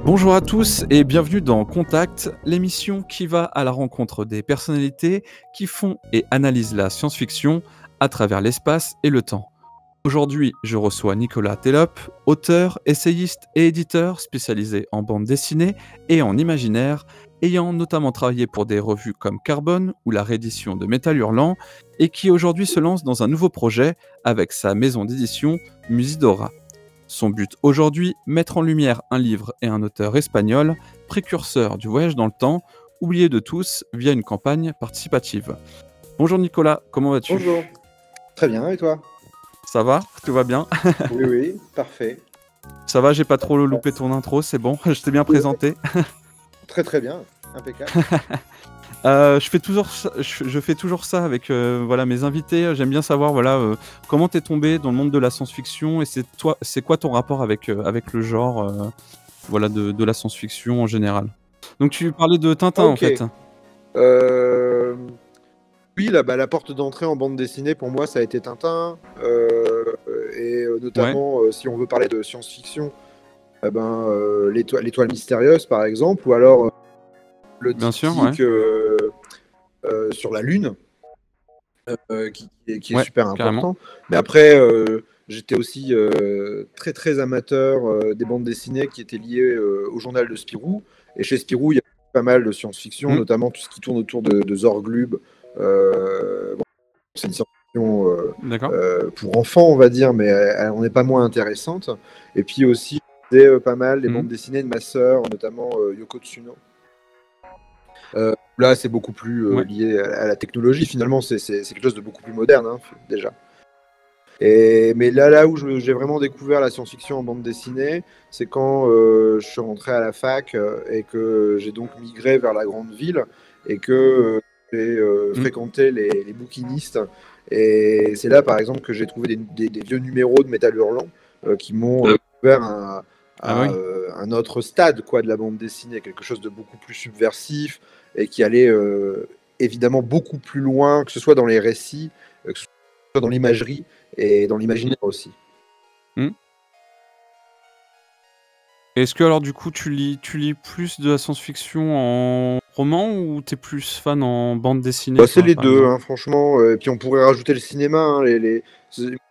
Bonjour à tous et bienvenue dans Contact, l'émission qui va à la rencontre des personnalités qui font et analysent la science-fiction à travers l'espace et le temps. Aujourd'hui, je reçois Nicolas Tellop, auteur, essayiste et éditeur spécialisé en bande dessinée et en imaginaire, ayant notamment travaillé pour des revues comme Carbone ou la réédition de Métal Hurlant, et qui aujourd'hui se lance dans un nouveau projet avec sa maison d'édition Musidora. Son but aujourd'hui, mettre en lumière un livre et un auteur espagnol, précurseur du voyage dans le temps, oublié de tous via une campagne participative. Bonjour Nicolas, comment vas-tu ? Bonjour, très bien, et toi ? Ça va ? Tout va bien ? Oui, parfait. Ça va, j'ai pas trop loupé ton intro, c'est bon, je t'ai bien présenté. Très bien, impeccable. Je fais toujours ça avec mes invités. J'aime bien savoir comment t'es tombé dans le monde de la science-fiction et c'est quoi ton rapport avec le genre de la science-fiction en général. Donc tu parlais de Tintin en fait. Oui, la porte d'entrée en bande dessinée pour moi ça a été Tintin et notamment si on veut parler de science-fiction, l'étoile mystérieuse par exemple, ou alors le diptyque sur la Lune, qui est super important. Carrément. Mais après, j'étais aussi très amateur des bandes dessinées qui étaient liées au journal de Spirou. Et chez Spirou, il y a pas mal de science-fiction, notamment tout ce qui tourne autour de Zorglub. C'est une science-fiction pour enfants, on va dire, mais on n'est pas moins intéressante. Et puis aussi, j'ai pas mal les bandes dessinées de ma sœur, notamment Yoko Tsuno. Là, c'est beaucoup plus lié à la technologie. Finalement, c'est quelque chose de beaucoup plus moderne, hein, déjà. Mais là où j'ai vraiment découvert la science-fiction en bande dessinée, c'est quand je suis rentré à la fac et que j'ai donc migré vers la grande ville et que j'ai fréquenté les bouquinistes. Et c'est là, par exemple, que j'ai trouvé des vieux numéros de Métal Hurlant qui m'ont ouvert un autre stade de la bande dessinée, quelque chose de beaucoup plus subversif et qui allait évidemment beaucoup plus loin, que ce soit dans les récits, que ce soit dans l'imagerie et dans l'imaginaire aussi. Est-ce que alors du coup tu lis plus de la science-fiction en roman ou t'es plus fan en bande dessinée ? C'est les deux, hein, franchement. Et puis on pourrait rajouter le cinéma.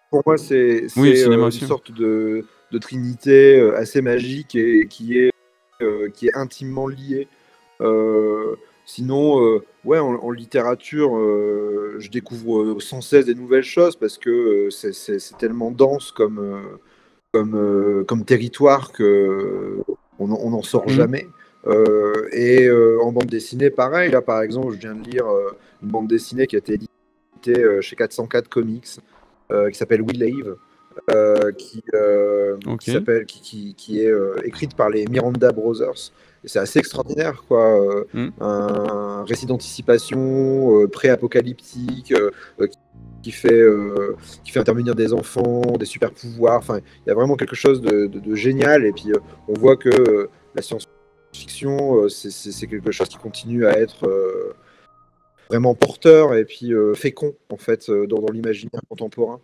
Pour moi, c'est une sorte de trinité assez magique et qui est intimement liée. Sinon, en littérature, je découvre sans cesse des nouvelles choses parce que c'est tellement dense comme territoire qu'on n'en sort jamais. Et en bande dessinée, pareil. Là, par exemple, je viens de lire une bande dessinée qui a été éditée chez 404 Comics, qui s'appelle We Live, qui est écrite par les Miranda Brothers. Et c'est assez extraordinaire, quoi. Un récit d'anticipation pré-apocalyptique qui fait intervenir des enfants, des super pouvoirs. Enfin, il y a vraiment quelque chose de génial. Et puis, on voit que la science-fiction, c'est quelque chose qui continue à être vraiment porteur et puis fécond, en fait, dans l'imaginaire contemporain.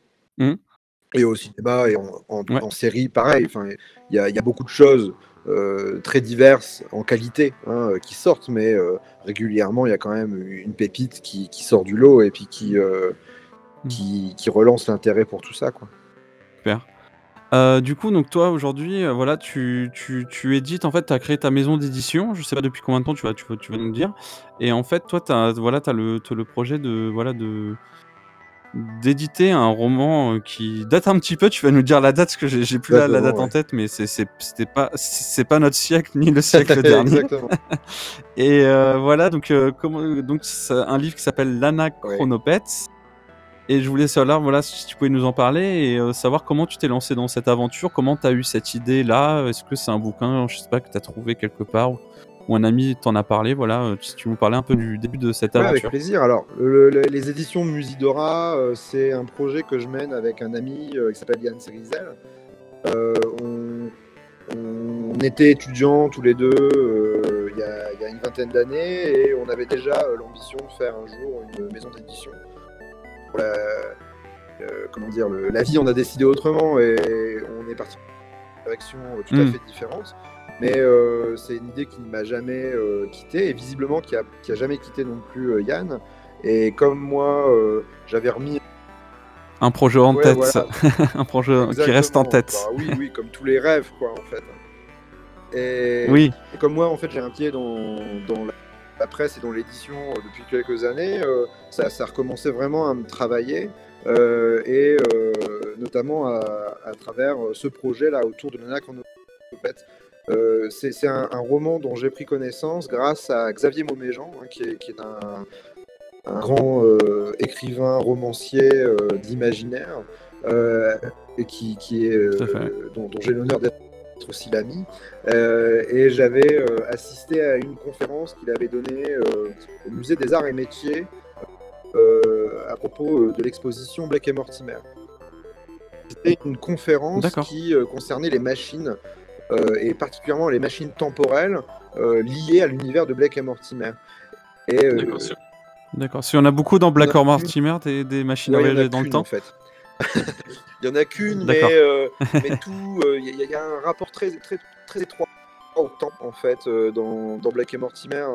Et au cinéma et en série, pareil. Enfin, il y a beaucoup de choses très diverses en qualité qui sortent, mais régulièrement, il y a quand même une pépite qui sort du lot et puis qui relance l'intérêt pour tout ça, quoi. Super. Du coup, donc toi aujourd'hui, tu édites, en fait, tu as créé ta maison d'édition. Je sais pas depuis combien de temps tu vas nous dire. Et en fait, toi, t'as le projet d'éditer un roman qui date un petit peu. Tu vas nous dire la date parce que j'ai plus la date en tête, mais c'est pas notre siècle ni le siècle dernier. Exactement. Et donc c'est un livre qui s'appelle l'Anachronopète. Et je voulais savoir si tu pouvais nous en parler et savoir comment tu t'es lancé dans cette aventure, comment tu as eu cette idée-là. Est-ce que c'est un bouquin, je sais pas, que tu as trouvé quelque part ou un ami t'en a parlé, si tu nous parlais un peu du début de cette aventure. Avec plaisir. Alors, les éditions Musidora, c'est un projet que je mène avec un ami qui s'appelle Yann Cerizel. On était étudiants tous les deux il y a une vingtaine d'années et on avait déjà l'ambition de faire un jour une maison d'édition. La vie, on a décidé autrement et on est parti direction tout à fait différente. Mais c'est une idée qui ne m'a jamais quitté, et visiblement qui a jamais quitté non plus Yann. Et comme moi, j'avais remis un projet en tête, voilà. un projet qui reste en tête. Bah, oui, comme tous les rêves, quoi, en fait. Et, oui. Et comme moi, en fait, j'ai un pied dans la presse et dans l'édition depuis quelques années, ça a recommencé vraiment à me travailler, et notamment à travers ce projet-là autour de Nana Chronopète. C'est un roman dont j'ai pris connaissance grâce à Xavier Mauméjean, hein, qui est un grand écrivain, romancier d'imaginaire, et qui est, dont j'ai l'honneur d'être aussi l'ami. Et j'avais assisté à une conférence qu'il avait donnée au Musée des Arts et Métiers à propos de l'exposition Blake et Mortimer. C'était une conférence qui concernait les machines, et particulièrement les machines temporelles liées à l'univers de Blake et Mortimer. Et, D'accord. Si on a beaucoup dans Blake et Mortimer, des machines à voyager dans le temps. En fait. Il y en a qu'une, mais tout. Il y a un rapport très étroit au temps, en fait, dans Blake et Mortimer.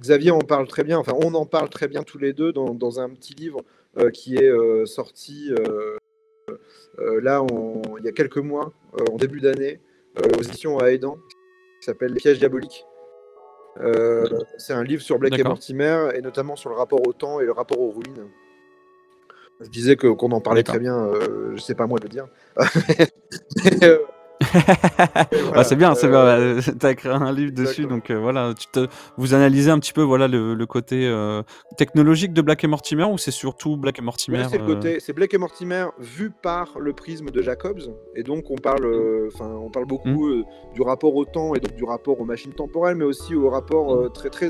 Xavier en parle très bien, enfin, on en parle très bien tous les deux dans un petit livre qui est sorti là, il y a quelques mois, en début d'année, aux éditions à Aidan, qui s'appelle Les Pièges Diaboliques. C'est un livre sur Blake et Mortimer, et notamment sur le rapport au temps et le rapport aux ruines. Je disais qu'on en parlait très bien, je sais pas moi de le dire. Voilà, c'est bien, tu as écrit un livre dessus, donc voilà, vous analysez un petit peu le côté technologique de Blake et Mortimer, ou c'est surtout Blake et Mortimer c'est Blake et Mortimer vu par le prisme de Jacobs, et donc on parle beaucoup du rapport au temps, et donc du rapport aux machines temporelles, mais aussi au rapport très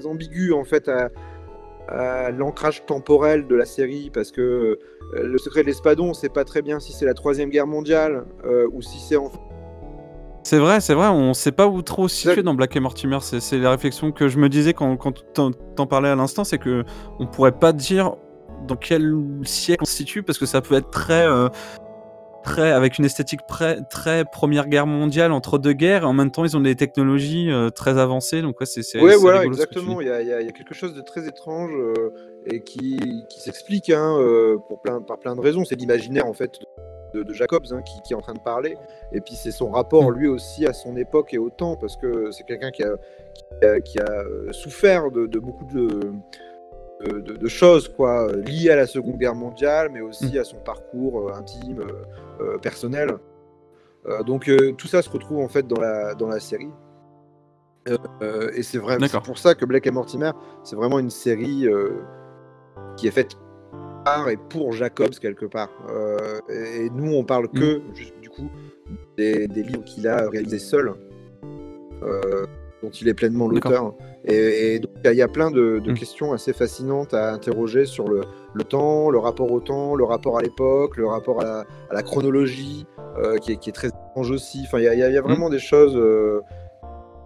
ambigu, en fait, à l'ancrage temporel de la série, parce que le secret de l'Espadon, on sait pas très bien si c'est la 3e guerre mondiale ou si c'est C'est vrai, on sait pas où trop se situer dans Blake et Mortimer. C'est la réflexion que je me disais quand t'en parlais à l'instant, c'est que on pourrait pas dire dans quel siècle on se situe, parce que ça peut être très avec une esthétique très Première Guerre mondiale, entre deux guerres, et en même temps ils ont des technologies très avancées, donc c'est voilà, rigolo, exactement. Il y a quelque chose de très étrange et qui s'explique par plein de raisons. C'est l'imaginaire, en fait, de Jacobs, hein, qui est en train de parler, et puis c'est son rapport lui aussi à son époque et au temps, parce que c'est quelqu'un qui a souffert de beaucoup de choses, quoi, liées à la Seconde Guerre mondiale, mais aussi à son parcours intime, personnel. Donc tout ça se retrouve, en fait, dans la série. Et c'est pour ça que Blake et Mortimer, c'est vraiment une série qui est faite par et pour Jacobs, quelque part. Et nous, on parle que, du coup, des livres qu'il a réalisés seul, dont il est pleinement l'auteur. Et donc, il y a plein de questions assez fascinantes à interroger sur le temps, le rapport au temps, le rapport à l'époque, le rapport à la chronologie, qui est très étrange aussi. Enfin, il y a vraiment des choses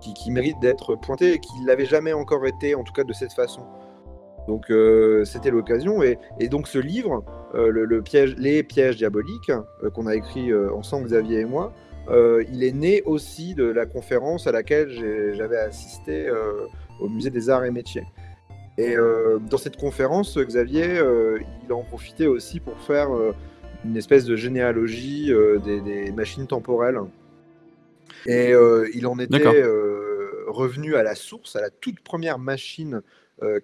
qui méritent d'être pointées, et qui ne l'avaient jamais encore été, en tout cas de cette façon. Donc c'était l'occasion, et donc ce livre, Les Pièges Diaboliques, qu'on a écrit ensemble, Xavier et moi, il est né aussi de la conférence à laquelle j'avais assisté au Musée des Arts et Métiers. Et dans cette conférence, Xavier, il en profitait aussi pour faire une espèce de généalogie des machines temporelles. Et il en était revenu à la source, à la toute première machine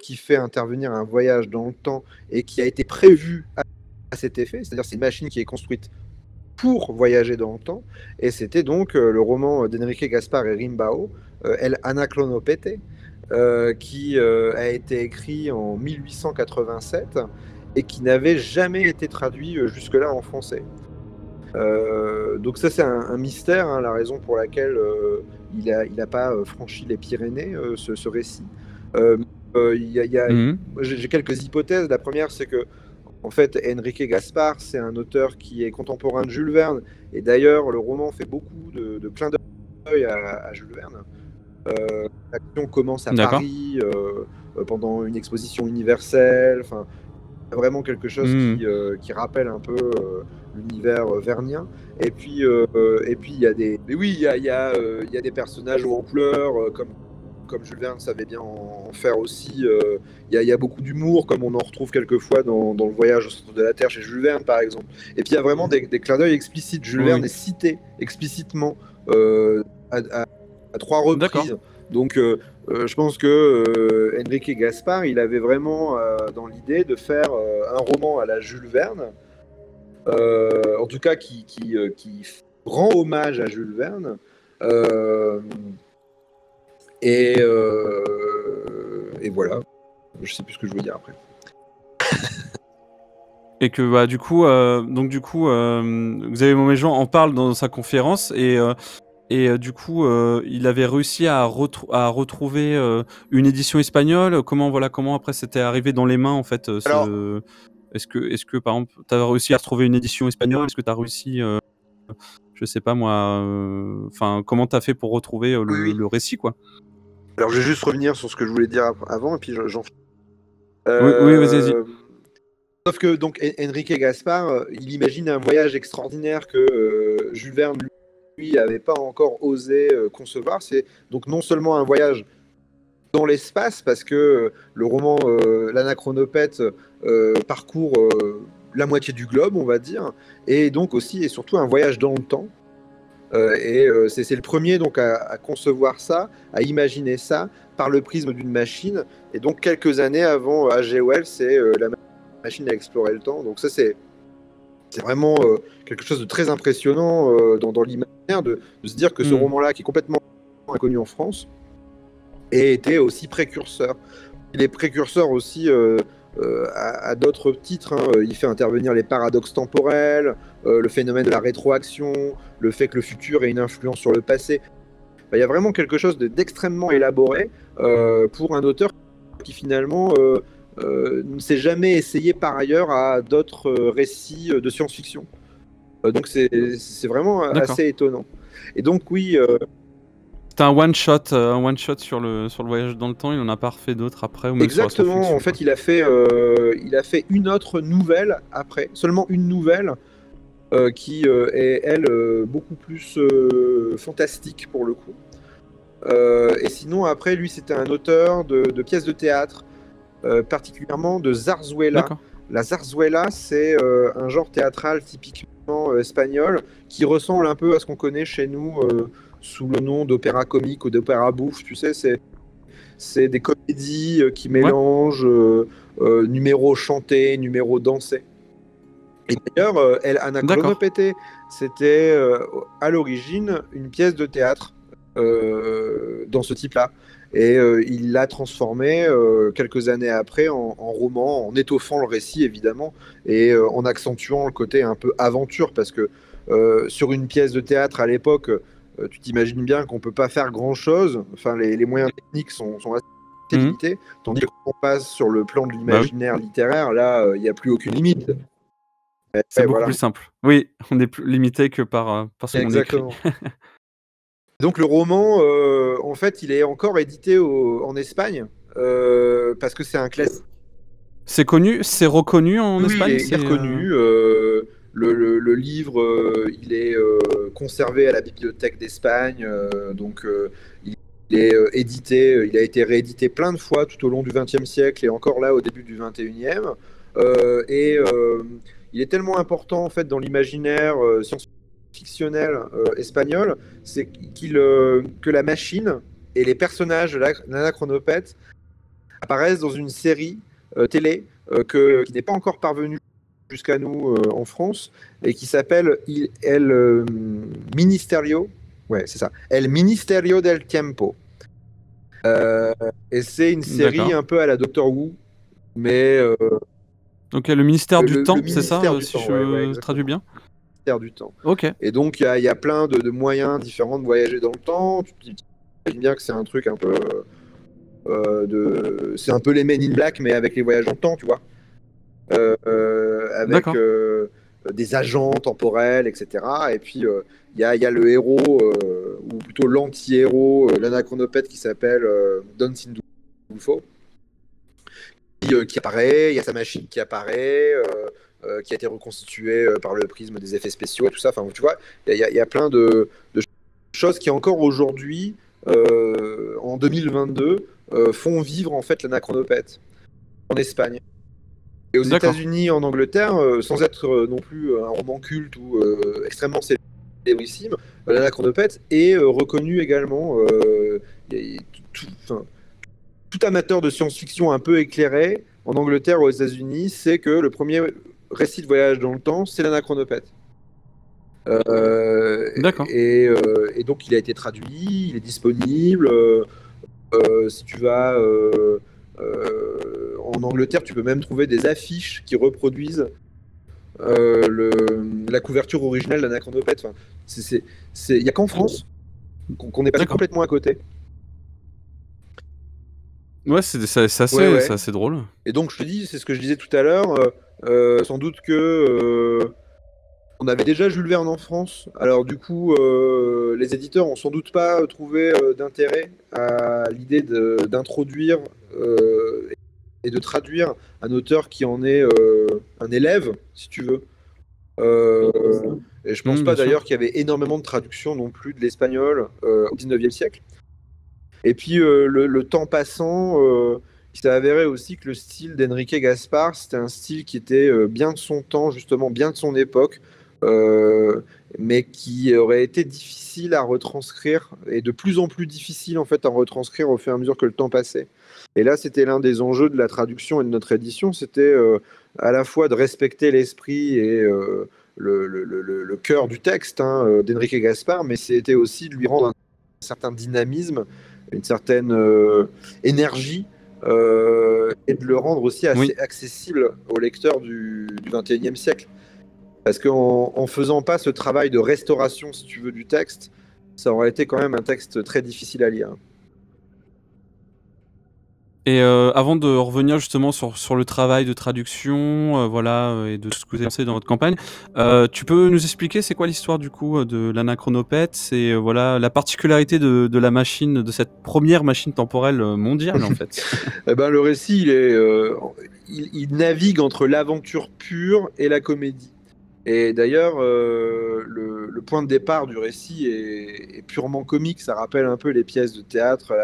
qui fait intervenir un voyage dans le temps et qui a été prévue à cet effet. C'est-à-dire, c'est une machine qui est construite pour voyager dans le temps. Et c'était donc le roman d'Enrique Gaspar et Rimbaud, El Anaclonopete, qui a été écrit en 1887 et qui n'avait jamais été traduit jusque-là en français. Donc ça, c'est un mystère, hein, la raison pour laquelle il a pas franchi les Pyrénées, ce récit. J'ai quelques hypothèses. La première, c'est que, en fait, Enrique Gaspar, c'est un auteur qui est contemporain de Jules Verne, et d'ailleurs le roman fait beaucoup de clins d'œil à Jules Verne. L'action commence à Paris pendant une exposition universelle. Enfin, vraiment quelque chose qui rappelle un peu l'univers vernien. Et puis il y a des, mais oui, il y a des personnages haut en couleur, comme Jules Verne savait bien en faire aussi. Il y a beaucoup d'humour, comme on en retrouve quelquefois dans le Voyage au centre de la Terre chez Jules Verne, par exemple. Et puis il y a vraiment des clins d'œil explicites. Jules Verne est cité explicitement à 3 reprises. Donc je pense que Enrique Gaspar, il avait vraiment dans l'idée de faire un roman à la Jules Verne, en tout cas qui rend hommage à Jules Verne. Et voilà, je sais plus ce que je veux dire après. Et que du coup, Xavier Mauméjean en parle dans sa conférence et du coup, il avait réussi à retrouver une édition espagnole. Comment après c'était arrivé dans les mains en fait. Alors, est-ce que par exemple, tu as réussi à retrouver une édition espagnole? Est-ce que tu as réussi, je sais pas moi, comment tu as fait pour retrouver le récit, quoi? Alors, je vais juste revenir sur ce que je voulais dire avant, et puis j'en fais. Oui, vas-y. Sauf que donc Enrique Gaspar, il imagine un voyage extraordinaire que Jules Verne lui avait pas encore osé concevoir. C'est donc non seulement un voyage dans l'espace, parce que le roman L'Anachronopète parcourt la moitié du globe, on va dire, et donc aussi et surtout un voyage dans le temps. C'est le premier donc à concevoir ça, à imaginer ça par le prisme d'une machine. Et donc quelques années avant H.G. Wells, c'est la machine à explorer le temps. Donc ça c'est vraiment quelque chose de très impressionnant dans l'imaginaire de se dire que ce roman-là, qui est complètement inconnu en France, ait été aussi précurseur. Il est précurseur aussi à d'autres titres. Il fait intervenir les paradoxes temporels, le phénomène de la rétroaction, le fait que le futur ait une influence sur le passé. Il y a vraiment quelque chose d'extrêmement élaboré pour un auteur qui finalement ne s'est jamais essayé par ailleurs à d'autres récits de science-fiction. Donc c'est vraiment assez étonnant. Et donc oui... C'est un one-shot sur le voyage dans le temps, il n'en a pas refait d'autres après, ou même exactement, sur la en fait il a fait une autre nouvelle après, seulement une nouvelle, qui est, elle, beaucoup plus fantastique pour le coup. Et sinon, après, lui, c'était un auteur de pièces de théâtre, particulièrement de zarzuela. La zarzuela, c'est un genre théâtral typiquement espagnol qui ressemble un peu à ce qu'on connaît chez nous sous le nom d'opéra comique ou d'opéra bouffe. Tu sais, c'est des comédies qui mélangent numéros chantés, numéros dansés. Et d'ailleurs, El Anachronopete, c'était à l'origine une pièce de théâtre dans ce type-là. Et il l'a transformé quelques années après en roman, en étoffant le récit évidemment, et en accentuant le côté un peu aventure, parce que sur une pièce de théâtre à l'époque, tu t'imagines bien qu'on peut pas faire grand-chose, enfin les moyens techniques sont assez limités, tandis qu'on passe sur le plan de l'imaginaire littéraire, là il n'y a plus aucune limite. C'est beaucoup plus simple. Oui, on est plus limité que par ce qu'on écrit. Donc le roman, en fait, il est encore édité en Espagne, parce que c'est un classique. C'est connu, c'est reconnu en Espagne. Oui, il est reconnu. Le livre, il est conservé à la Bibliothèque d'Espagne, donc il est édité, il a été réédité plein de fois tout au long du XXe siècle et encore là au début du XXIe. Il est tellement important en fait dans l'imaginaire science-fictionnel espagnol, c'est que la machine et les personnages de l'Anachronopète apparaissent dans une série télé qui n'est pas encore parvenue jusqu'à nous en France, et qui s'appelle El Ministerio. Ouais, c'est ça. El Ministerio del Tiempo. Et c'est une série un peu à la Doctor Who, mais... donc le ministère du temps, c'est ça, si je traduis bien? Le ministère du temps. Ok. Et donc, il y a plein de moyens différents de voyager dans le temps. Tu imagines bien que c'est un truc un peu... c'est un peu les Men in Black, mais avec les voyages dans le temps, tu vois. Avec des agents temporels, etc. Et puis il y a le héros, ou plutôt l'anti-héros, l'Anachronopète, qui s'appelle Don Sindulfo, qui apparaît. Il y a sa machine qui apparaît. qui a été reconstitué par le prisme des effets spéciaux et tout ça. Enfin, tu vois, il y a plein de choses qui encore aujourd'hui, en 2022, font vivre en fait l'anachronopète en Espagne. Et aux États-Unis, en Angleterre, sans être non plus un roman culte ou extrêmement célébrissime, l'anachronopète est reconnu également. Tout amateur de science-fiction un peu éclairé en Angleterre ou aux États-Unis sait que le premier récit de voyage dans le temps, c'est l'anachronopète. Et donc il a été traduit, il est disponible. Si tu vas en Angleterre, tu peux même trouver des affiches qui reproduisent la couverture originale d'Anachronopète. Enfin, il n'y a qu'en France qu'on est passé complètement à côté. Ouais, c'est assez drôle. Et donc je te dis, c'est ce que je disais tout à l'heure, sans doute que on avait déjà Jules Verne en France, alors du coup les éditeurs ont sans doute pas trouvé d'intérêt à l'idée d'introduire et de traduire un auteur qui en est un élève, si tu veux. Et je pense pas d'ailleurs qu'il y avait énormément de traductions non plus de l'espagnol au 19e siècle. Et puis le temps passant, il s'est avéré aussi que le style d'Enrique Gaspar, c'était un style qui était bien de son temps, justement bien de son époque, mais qui aurait été difficile à retranscrire, et de plus en plus difficile en fait à retranscrire au fur et à mesure que le temps passait. Et là, c'était l'un des enjeux de la traduction et de notre édition, c'était à la fois de respecter l'esprit et le cœur du texte d'Enrique Gaspar, mais c'était aussi de lui rendre un certain dynamisme, une certaine énergie, et de le rendre aussi assez accessible aux lecteurs du XXIe siècle. Parce qu'en faisant pas ce travail de restauration, si tu veux, du texte, ça aurait été quand même un texte très difficile à lire. Et avant de revenir justement sur le travail de traduction, et de ce que vous avez fait dans votre campagne, tu peux nous expliquer c'est quoi l'histoire du coup de l'anachronopète? C'est la particularité de la machine, de cette première machine temporelle mondiale en fait. Eh ben, le récit, il navigue entre l'aventure pure et la comédie. Et d'ailleurs, le point de départ du récit est purement comique. Ça rappelle un peu les pièces de théâtre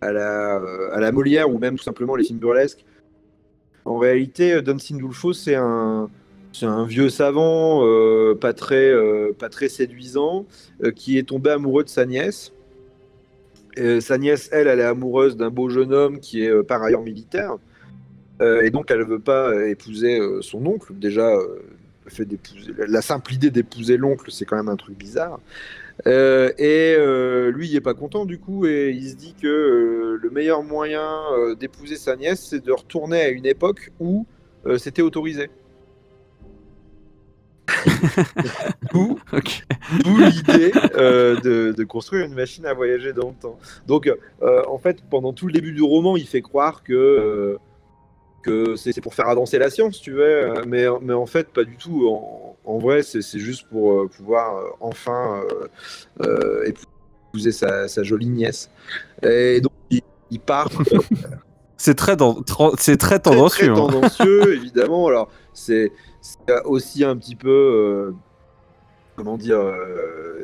à la Molière ou même tout simplement les films burlesques. En réalité, Don Sindulfo, c'est un vieux savant pas très séduisant qui est tombé amoureux de sa nièce. Sa nièce, elle est amoureuse d'un beau jeune homme qui est par ailleurs militaire. Et donc, elle ne veut pas épouser son oncle. Déjà, la simple idée d'épouser l'oncle, c'est quand même un truc bizarre. Lui, il n'est pas content du coup, et il se dit que le meilleur moyen d'épouser sa nièce, c'est de retourner à une époque où c'était autorisé. D'où l'idée de construire une machine à voyager dans le temps. Donc, en fait, pendant tout le début du roman, il fait croire que c'est pour faire avancer la science, tu veux, mais en fait, pas du tout. En vrai, c'est juste pour pouvoir enfin épouser sa jolie nièce. Et donc, il part. C'est très tendancieux. Très tendancieux, évidemment. Alors, c'est aussi un petit peu... comment dire,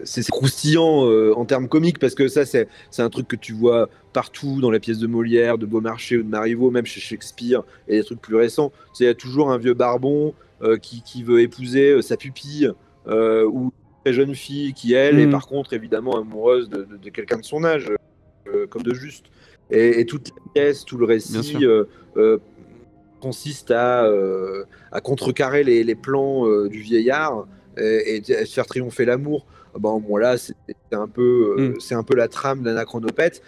c'est croustillant en termes comiques, parce que ça, c'est un truc que tu vois partout dans les pièces de Molière, de Beaumarchais ou de Marivaux, même chez Shakespeare, et des trucs plus récents. Il y a toujours un vieux barbon qui veut épouser sa pupille, ou une très jeune fille qui, elle, est par contre évidemment amoureuse de quelqu'un de son âge, comme de juste. Et toute la pièce, tout le récit consiste à contrecarrer les plans du vieillard et faire triompher l'amour. Bon, là, c'est un peu la trame d'Anachronopète,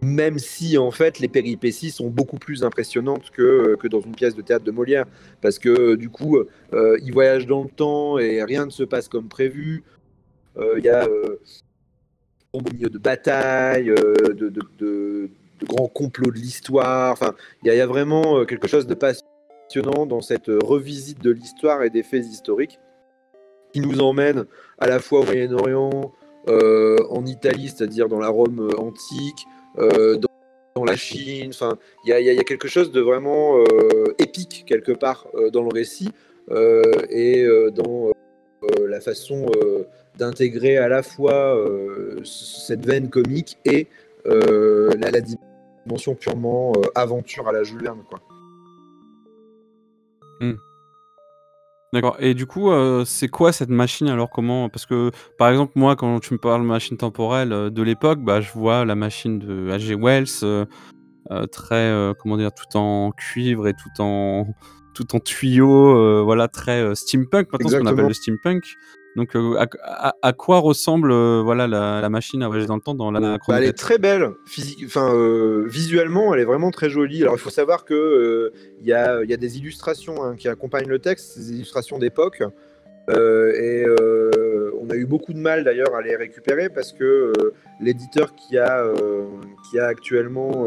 même si en fait les péripéties sont beaucoup plus impressionnantes que dans une pièce de théâtre de Molière, parce que du coup, il voyage dans le temps et rien ne se passe comme prévu. Il y a au milieu de batailles, de grands complots de l'histoire. Enfin, il y a vraiment quelque chose de passionnant dans cette revisite de l'histoire et des faits historiques, qui nous emmène à la fois au Moyen-Orient, en Italie, c'est-à-dire dans la Rome antique, dans la Chine. Enfin, il y a quelque chose de vraiment épique quelque part dans le récit, et dans la façon d'intégrer à la fois cette veine comique et la dimension purement aventure à la Jules Verne, quoi. D'accord. Et du coup, c'est quoi cette machine alors? Comment? Parce que, par exemple, moi, quand tu me parles de machine temporelle de l'époque, bah, je vois la machine de H.G. Wells, très, comment dire, tout en cuivre et tout en tuyau, voilà, très steampunk. Maintenant, ce qu'on appelle Exactement. le steampunk. Donc, à quoi ressemble voilà, la machine à voyager dans le temps dans Elle est l'Anachronopète? très belle, visuellement, elle est vraiment très jolie. Alors, il faut savoir que il y a des illustrations qui accompagnent le texte, des illustrations d'époque. On a eu beaucoup de mal d'ailleurs à les récupérer parce que l'éditeur qui a actuellement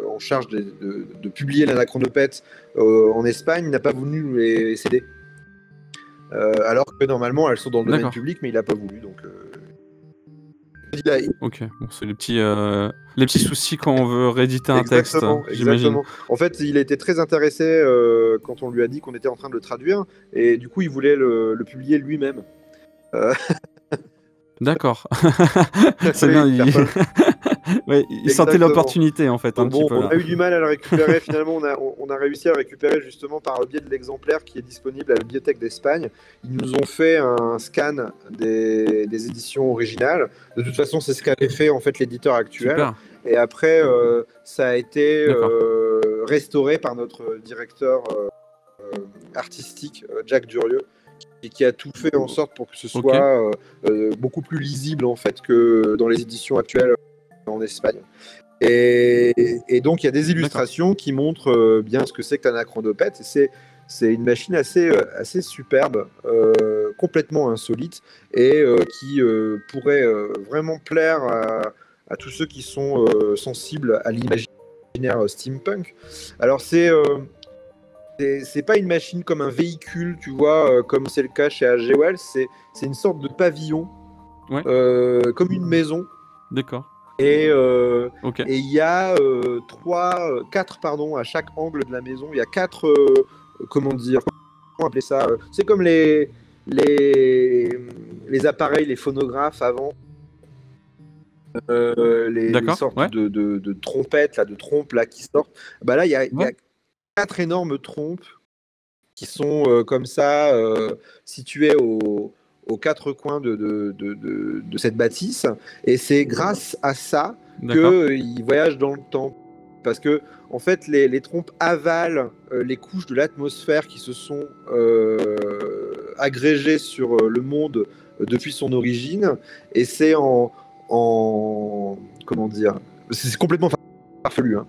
en charge de publier l'Anachronopète en Espagne n'a pas voulu nous les céder. Alors que normalement elles sont dans le domaine D'accord. public, mais il n'a pas voulu. Donc, Ok, bon, c'est les petits soucis quand on veut rééditer un texte, j'imagine. Exactement. En fait, il était très intéressé quand on lui a dit qu'on était en train de le traduire, et du coup, il voulait le publier lui-même. D'accord. C'est bien, ouais, il sentait Exactement. l'opportunité en fait, un petit peu On là. a eu du mal à le récupérer. Finalement, on a réussi à le récupérer justement par le biais de l'exemplaire qui est disponible à la Bibliothèque d'Espagne. Ils nous ont fait un scan des éditions originales. De toute façon, c'est ce qu'avait fait en fait l'éditeur actuel. Super. Et après, ça a été D'accord. restauré par notre directeur artistique, Jack Durieux, et qui a tout fait en sorte pour que ce Ok. soit beaucoup plus lisible en fait que dans les éditions actuelles en Espagne. Et donc il y a des illustrations qui montrent bien ce que c'est que l'Anachronopète. C'est une machine assez superbe, complètement insolite, et qui pourrait vraiment plaire à tous ceux qui sont sensibles à l'imaginaire steampunk. Alors c'est pas une machine comme un véhicule, tu vois, comme c'est le cas chez H.G. Wells. C'est une sorte de pavillon, Ouais. comme une maison. D'accord. Et Ok. il y a 4 pardon, à chaque angle de la maison. Il y a 4, comment appeler ça, c'est comme les appareils, les phonographes avant. Les sortes ouais. de trompettes, là, de trompes là, qui sortent. Bah là, il y a Ouais. 4 énormes trompes qui sont comme ça, situées aux 4 coins de cette bâtisse. Et c'est grâce à ça D'accord. qu'ils voyagent dans le temps. Parce que, en fait, les trompes avalent les couches de l'atmosphère qui se sont agrégées sur le monde depuis son origine. Et c'est comment dire, c'est complètement farfelu, hein.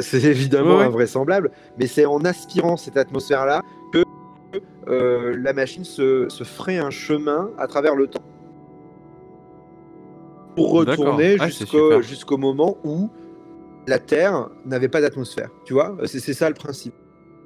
C'est évidemment Ouais. invraisemblable, mais c'est en aspirant cette atmosphère-là que la machine se ferait un chemin à travers le temps pour retourner D'accord. Ah, c'est super. jusqu'au moment où la Terre n'avait pas d'atmosphère. Tu vois, c'est ça le principe.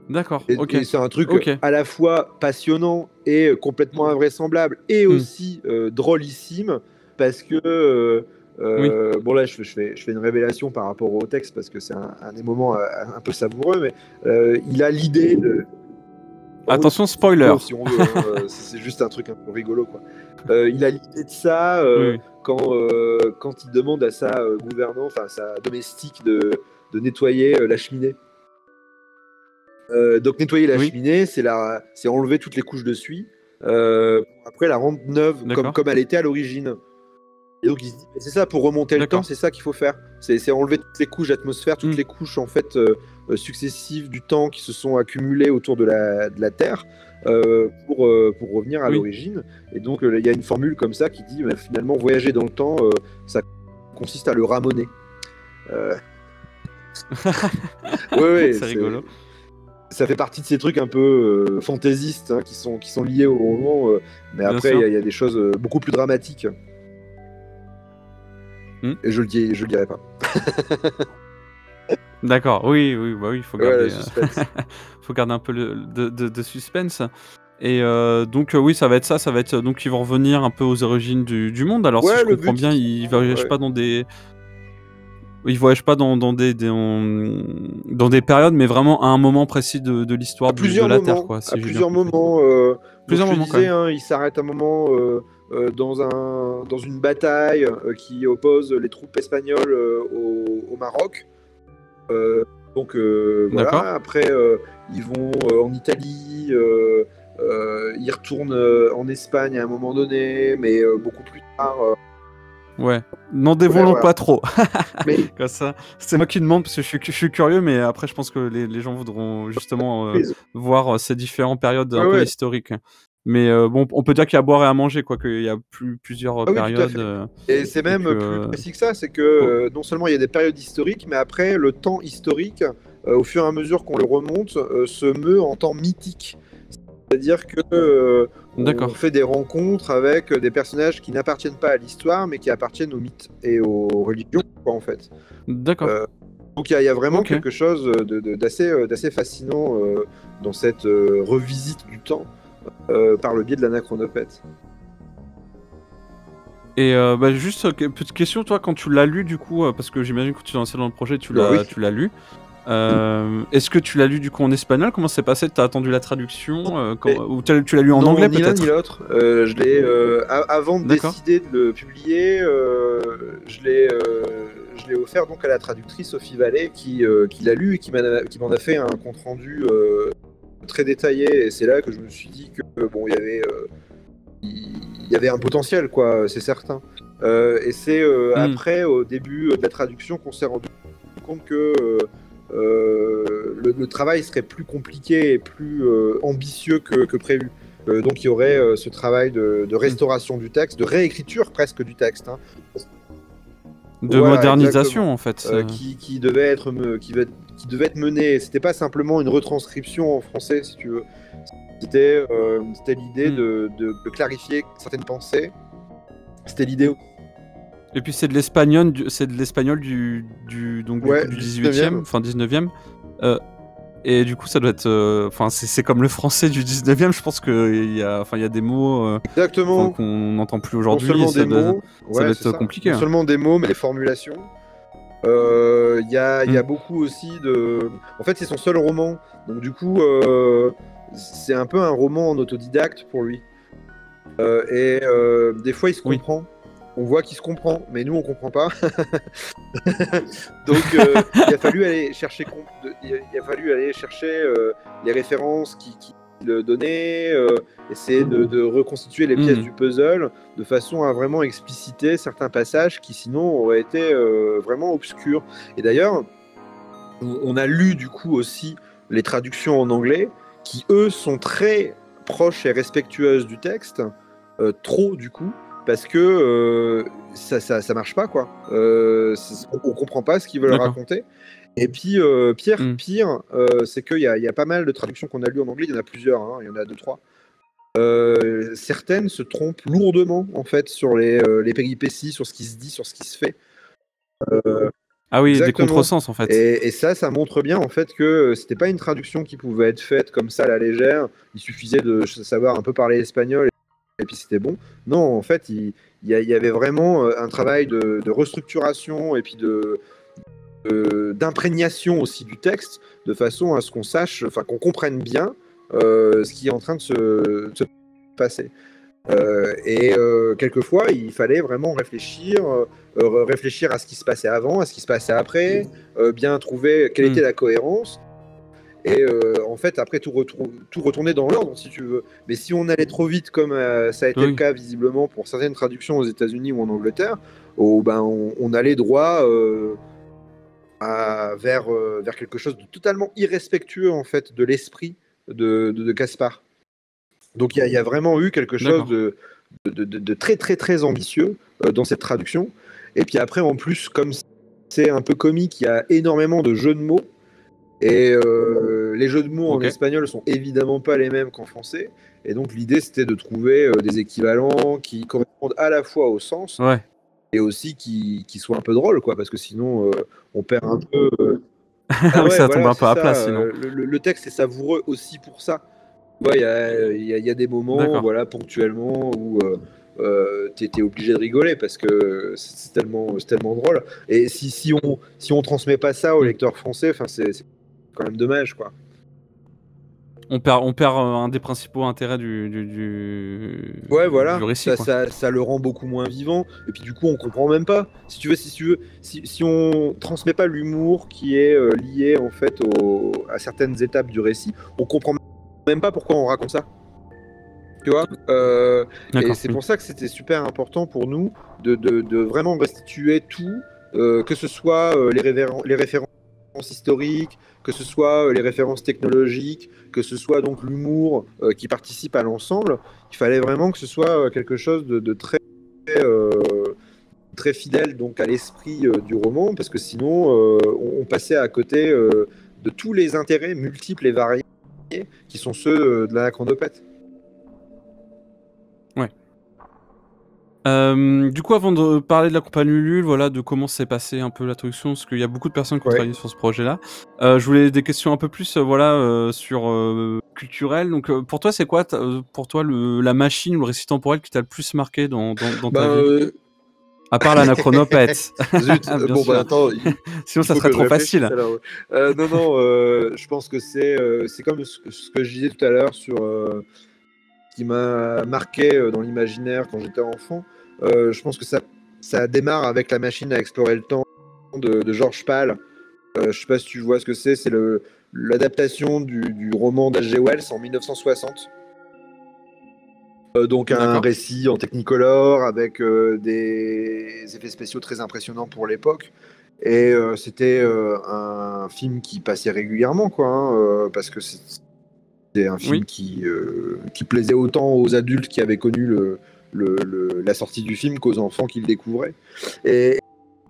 D'accord. Et, Ok. et c'est un truc Ok. à la fois passionnant et complètement invraisemblable, et aussi drôlissime, parce que Oui. bon, là je fais une révélation par rapport au texte parce que c'est un des moments un peu savoureux, mais il a l'idée de... Attention, spoiler. Si on veut, hein, c'est juste un truc un peu rigolo, quoi. Il a l'idée de ça Oui. quand il demande à sa gouvernante, enfin sa domestique, de nettoyer la cheminée. Donc nettoyer la Oui. cheminée, c'est enlever toutes les couches de suie, pour après la rendre neuve comme elle était à l'origine. Et donc il se dit, c'est ça, pour remonter le temps, c'est ça qu'il faut faire. C'est enlever toutes les couches d'atmosphère, toutes les couches en fait successives du temps qui se sont accumulées autour de la Terre, pour revenir à l'origine. Et donc il y a une formule comme ça qui dit finalement voyager dans le temps, ça consiste à le ramoner. Ouais, c'est rigolo. Ça fait partie de ces trucs un peu fantaisistes, hein, qui sont liés au roman, mais après il y a des choses beaucoup plus dramatiques. Et je le dirai pas. D'accord, oui, bah oui, il faut garder, faut garder un peu de suspense. Et donc oui, ça va être donc ils vont revenir un peu aux origines du monde. Alors si je comprends bien, ils voyagent pas dans des... ils voyagent pas dans des périodes, mais vraiment à un moment précis de l'histoire de la Terre, quoi. À plusieurs moments. Plusieurs moments, quand même. Ils s'arrêtent un moment dans une bataille qui oppose les troupes espagnoles au Maroc. Voilà. Après, ils vont en Italie. Ils retournent en Espagne à un moment donné, mais beaucoup plus tard. Ouais, n'en dévoilons pas trop. Mais... Comme ça, c'est moi qui demande parce que je suis curieux, mais après je pense que les gens voudront justement voir ces différentes périodes un peu historiques. Mais bon, on peut dire qu'il y a à boire et à manger, quoi, qu'il y a plusieurs périodes. Et c'est même plus précis que ça, c'est que non seulement il y a des périodes historiques, mais après le temps historique, au fur et à mesure qu'on le remonte, se meut en temps mythique. C'est-à-dire que on fait des rencontres avec des personnages qui n'appartiennent pas à l'histoire, mais qui appartiennent aux mythes et aux religions, quoi, en fait. D'accord. Donc il y a vraiment quelque chose d'assez fascinant dans cette revisite du temps par le biais de l'anachronopète. Et juste petite question, toi, quand tu l'as lu, du coup, parce que j'imagine que tu t'es lancé dans le projet, tu l'as lu. Est-ce que tu l'as lu du coup en espagnol? Comment c'est passé? T'as attendu la traduction ou tu l'as lu en anglais peut-être? Ni l'un ni l'autre. Je l'ai avant de décider de le publier, je l'ai offert donc à la traductrice Sophie Vallée qui l'a lu et qui m'en a fait un compte rendu très détaillé. Et c'est là que je me suis dit que bon, il y avait un potentiel, quoi, c'est certain. Et c'est après, au début de la traduction, qu'on s'est rendu compte que le travail serait plus compliqué et plus ambitieux que prévu. Donc il y aurait ce travail de restauration du texte, de réécriture presque du texte. Hein. De modernisation, en fait. Qui devait être mené. C'était pas simplement une retranscription en français, si tu veux. C'était l'idée de clarifier certaines pensées. C'était l'idée. Et puis c'est de l'espagnol du 18e, enfin 19e. Et du coup ça doit être c'est comme le français du 19e, je pense qu'il y a des mots qu'on n'entend plus aujourd'hui, ça doit être compliqué. Non seulement des mots, mais les formulations. Il y a beaucoup aussi de... En fait, c'est son seul roman, donc du coup c'est un peu un roman en autodidacte pour lui. Et des fois il se comprend. On voit qu'il se comprend, mais nous on comprend pas. Donc il a fallu aller chercher les références qu'il donnait, essayer de reconstituer les pièces du puzzle de façon à vraiment expliciter certains passages qui sinon auraient été vraiment obscurs. Et d'ailleurs, on a lu du coup aussi les traductions en anglais qui eux sont très proches et respectueuses du texte, trop du coup. Parce que ça marche pas, quoi. On comprend pas ce qu'ils veulent raconter. Et puis, pire, c'est qu'il y a pas mal de traductions qu'on a lues en anglais. Il y en a plusieurs, hein, il y en a 2-3. Certaines se trompent lourdement, en fait, sur les péripéties, sur ce qui se dit, sur ce qui se fait. Ah oui, des contresens, en fait. Et ça montre bien, en fait, que c'était pas une traduction qui pouvait être faite comme ça à la légère. Il suffisait de savoir un peu parler espagnol et puis c'était bon. Non, en fait, il y avait vraiment un travail de restructuration et puis d'imprégnation aussi du texte, de façon à ce qu'on sache, enfin qu'on comprenne bien ce qui est en train de se passer. Et quelquefois, il fallait vraiment réfléchir à ce qui se passait avant, à ce qui se passait après, bien trouver quelle était la cohérence. Et en fait, après, tout retourner dans l'ordre, si tu veux. Mais si on allait trop vite, comme ça a été le cas, visiblement, pour certaines traductions aux États-Unis ou en Angleterre, on allait droit vers quelque chose de totalement irrespectueux, en fait, de l'esprit de Caspar. Donc, il y a vraiment eu quelque chose de très, très, très ambitieux dans cette traduction. Et puis après, en plus, comme c'est un peu comique, il y a énormément de jeux de mots. Et les jeux de mots en espagnol sont évidemment pas les mêmes qu'en français. Et donc l'idée c'était de trouver des équivalents qui correspondent à la fois au sens et aussi qui soient un peu drôles, quoi, parce que sinon on perd un peu. Ça tombe un peu à plat sinon. Le texte est savoureux aussi pour ça. Il y a des moments, voilà, ponctuellement où t'es obligé de rigoler parce que c'est tellement drôle. Et si on transmet pas ça au lecteur français, c'est quand même dommage, quoi. On perd un des principaux intérêts du récit. Ça le rend beaucoup moins vivant. Et puis du coup, on comprend même pas. Si on transmet pas l'humour qui est lié en fait à certaines étapes du récit, on comprend même pas pourquoi on raconte ça. Tu vois, et c'est pour ça que c'était super important pour nous de vraiment restituer tout, que ce soit les références historiques, que ce soit les références technologiques, que ce soit donc l'humour qui participe à l'ensemble. Il fallait vraiment que ce soit quelque chose de très, très fidèle donc à l'esprit du roman, parce que sinon on passait à côté de tous les intérêts multiples et variés qui sont ceux de l'Anachronopète. Ouais. Du coup, avant de parler de la compagnie Ulule, voilà, de comment s'est passée un peu l'introduction, parce qu'il y a beaucoup de personnes qui ont travaillé sur ce projet-là. Je voulais des questions un peu plus, sur culturelles. Donc, pour toi, c'est quoi, la machine ou le récit temporel qui t'a le plus marqué dans ta vie à part l'Anachronopète. Zut, attends. Sinon, ça serait trop facile. Non, je pense que c'est comme ce que je disais tout à l'heure sur qui m'a marqué dans l'imaginaire quand j'étais enfant. Je pense que ça démarre avec La machine à explorer le temps de Georges Pal. Je sais pas si tu vois ce que c'est l'adaptation du roman d'H.G. Wells en 1960. Donc un récit en Technicolor avec des effets spéciaux très impressionnants pour l'époque. Et c'était un film qui passait régulièrement, quoi, parce que c'est un film qui plaisait autant aux adultes qui avaient connu la sortie du film qu'aux enfants qui le découvraient. Et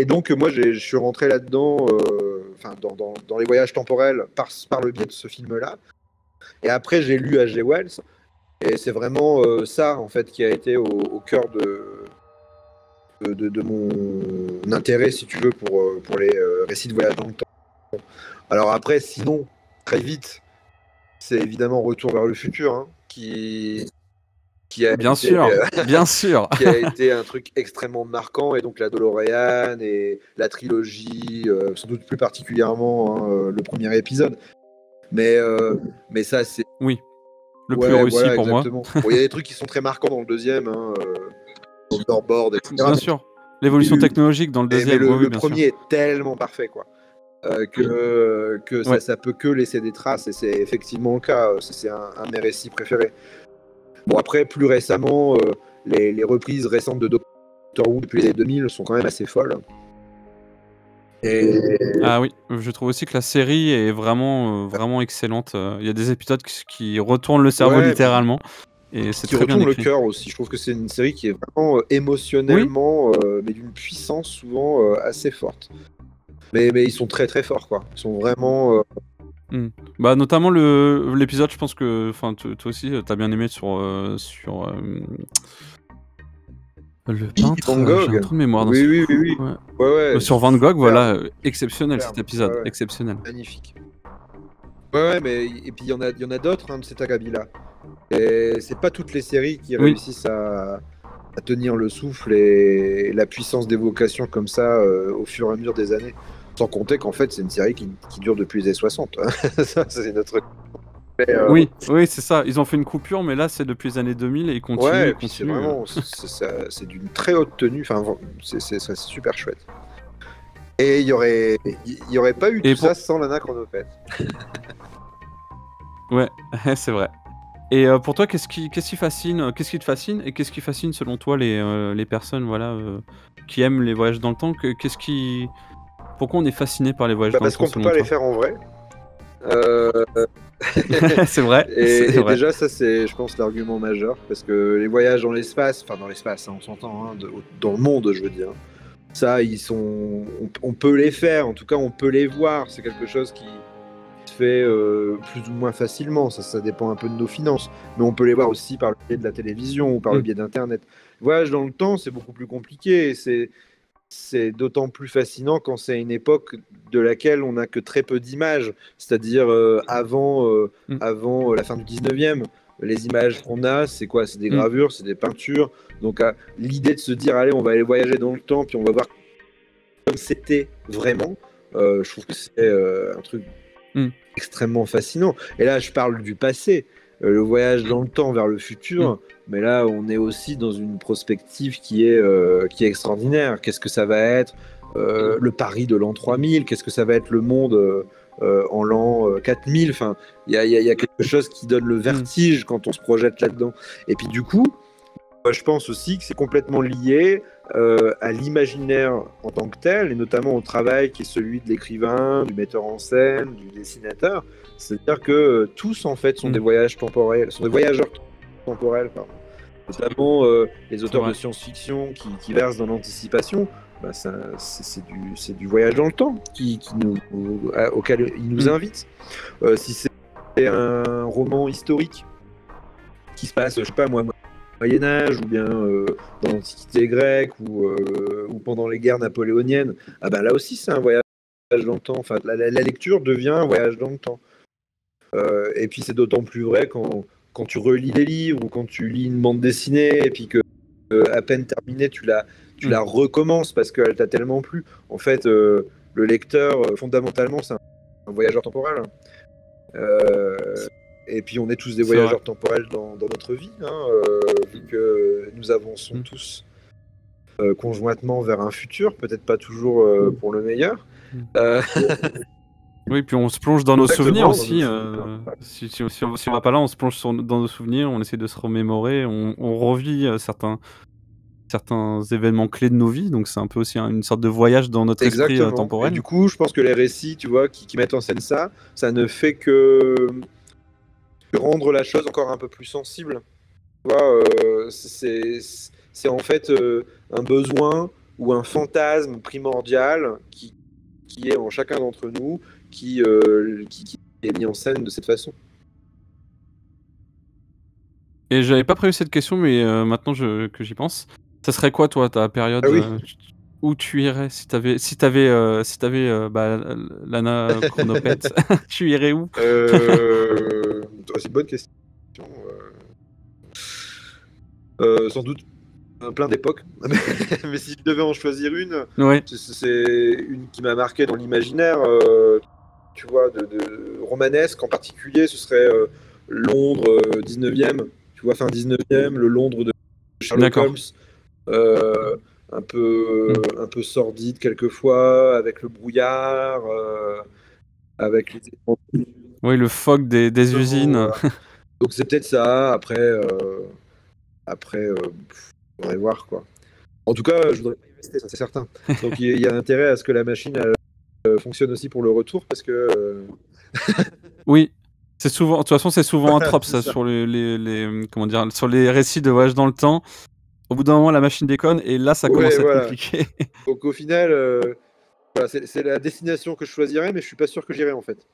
donc moi je suis rentré là-dedans, dans les voyages temporels par le biais de ce film-là. Et après j'ai lu H.G. Wells. Et c'est vraiment ça, en fait, qui a été au cœur de mon intérêt, si tu veux, pour les récits de voyage dans le temps. Alors après, sinon, très vite, c'est évidemment Retour vers le futur, hein, qui a bien sûr, qui a été un truc extrêmement marquant, et donc la DeLorean et la trilogie, sans doute plus particulièrement le premier épisode. Mais ça, c'est... Oui. Le plus réussi pour moi. Il y a des trucs qui sont très marquants dans le deuxième, Overboard, etc. Bien sûr. L'évolution technologique dans le deuxième. Mais le premier est tellement parfait, quoi, que ça peut que laisser des traces, et c'est effectivement le cas. C'est un de mes récits préférés. Bon, après, plus récemment, les reprises récentes de Doctor Who depuis les années 2000 sont quand même assez folles. Ah oui, je trouve aussi que la série est vraiment excellente. Il y a des épisodes qui retournent le cerveau littéralement. Et c'est très bien écrit. Qui retourne le cœur aussi. Je trouve que c'est une série qui est vraiment émotionnellement, mais d'une puissance souvent assez forte. Mais ils sont très très forts, quoi. Ils sont vraiment... Bah, notamment l'épisode, je pense que toi aussi, t'as bien aimé sur le peintre, j'ai un trou de mémoire. Oui. Ouais. Sur Van Gogh, voilà, exceptionnel cet épisode, exceptionnel. Magnifique. Ouais, mais et puis il y en a d'autres de cet acabit-là. Et c'est pas toutes les séries qui réussissent à tenir le souffle et la puissance d'évocation comme ça au fur et à mesure des années. Sans compter qu'en fait, c'est une série qui dure depuis les années 60. Ça, c'est notre... Oui, c'est ça. Ils ont fait une coupure, mais là, c'est depuis les années 2000 et ils continuent. Ouais, c'est vraiment... c'est d'une très haute tenue. Enfin, c'est super chouette. Et il y aurait pas eu tout ça sans l'Anachronopète. Ouais, c'est vrai. Et pour toi, qu'est-ce qui te fascine et qu'est-ce qui fascine selon toi les personnes qui aiment les voyages dans le temps? Pourquoi on est fasciné par les voyages dans le temps? Parce qu'on peut pas les faire en vrai. C'est vrai. Et déjà, ça, c'est, je pense, l'argument majeur, parce que les voyages dans l'espace, on s'entend, dans le monde, je veux dire. Ça, on peut les faire, en tout cas, on peut les voir. C'est quelque chose qui se fait plus ou moins facilement. Ça dépend un peu de nos finances, mais on peut les voir aussi par le biais de la télévision ou par le biais d'Internet. Le voyage dans le temps, c'est beaucoup plus compliqué. C'est d'autant plus fascinant quand c'est une époque de laquelle on n'a que très peu d'images, c'est-à-dire avant la fin du 19e. les images qu'on a, c'est quoi? C'est des gravures, c'est des peintures. Donc l'idée de se dire, allez, on va aller voyager dans le temps, puis on va voir comme c'était vraiment, je trouve que c'est un truc extrêmement fascinant. Et là, je parle du passé, le voyage dans le temps vers le futur, mais là, on est aussi dans une prospective qui est extraordinaire. Qu'est-ce que ça va être le Paris de l'an 3000? Qu'est-ce que ça va être le monde en l'an 4000? Enfin, il y a quelque chose qui donne le vertige quand on se projette là-dedans. Et puis du coup, je pense aussi que c'est complètement lié à l'imaginaire en tant que tel, et notamment au travail qui est celui de l'écrivain, du metteur en scène, du dessinateur. C'est-à-dire que tous, en fait, sont des voyages temporels, sont des voyageurs temporels, pardon. Notamment les auteurs de science-fiction qui versent dans l'anticipation. Bah, c'est du voyage dans le temps auquel ils nous invitent. Si c'est un roman historique qui se passe, je sais pas moi, Moyen-Âge, ou bien dans l'Antiquité grecque, ou pendant les guerres napoléoniennes, ah ben là aussi c'est un voyage dans le temps. Enfin, la lecture devient un voyage dans le temps. Et puis c'est d'autant plus vrai quand tu relis des livres, ou quand tu lis une bande dessinée, et puis que à peine terminée, tu la recommences parce qu'elle t'a tellement plu. En fait, le lecteur, fondamentalement, c'est un voyageur temporel. Et puis on est tous des voyageurs temporels dans notre vie, vu que nous avançons tous conjointement vers un futur, peut-être pas toujours pour le meilleur. Oui, puis on se plonge dans nos souvenirs aussi. Si on va pas là, on se plonge dans nos souvenirs, on essaie de se remémorer, on revit certains événements clés de nos vies, donc c'est un peu aussi une sorte de voyage dans notre esprit temporel. Et du coup, je pense que les récits, tu vois, qui mettent en scène ça ne fait que rendre la chose encore un peu plus sensible. Tu vois, c'est en fait un besoin ou un fantasme primordial qui est en chacun d'entre nous, qui est mis en scène de cette façon. Et j'avais pas prévu cette question, mais maintenant que j'y pense, ça serait quoi, toi, ta période où tu irais si t'avais l'Anna Chronopète? Tu irais où? C'est une bonne question. Sans doute plein d'époques, mais si je devais en choisir une, c'est une qui m'a marqué dans l'imaginaire, tu vois, de romanesque en particulier. Ce serait Londres 19e, tu vois, fin 19e, le Londres de Sherlock Holmes, un peu sordide quelquefois, avec le brouillard, avec les... Oui, le fog des usines. Donc c'est peut-être ça. Après, on va voir, quoi. En tout cas, je voudrais pas y rester, ça c'est certain. Donc il y a intérêt à ce que la machine fonctionne aussi pour le retour, parce que... Oui, c'est souvent. De toute façon, c'est souvent un trope ça sur les comment dire, sur les récits de voyage dans le temps. Au bout d'un moment, la machine déconne et là, ça commence à être compliqué. Donc au final, voilà, c'est la destination que je choisirais, mais je suis pas sûr que j'irai en fait.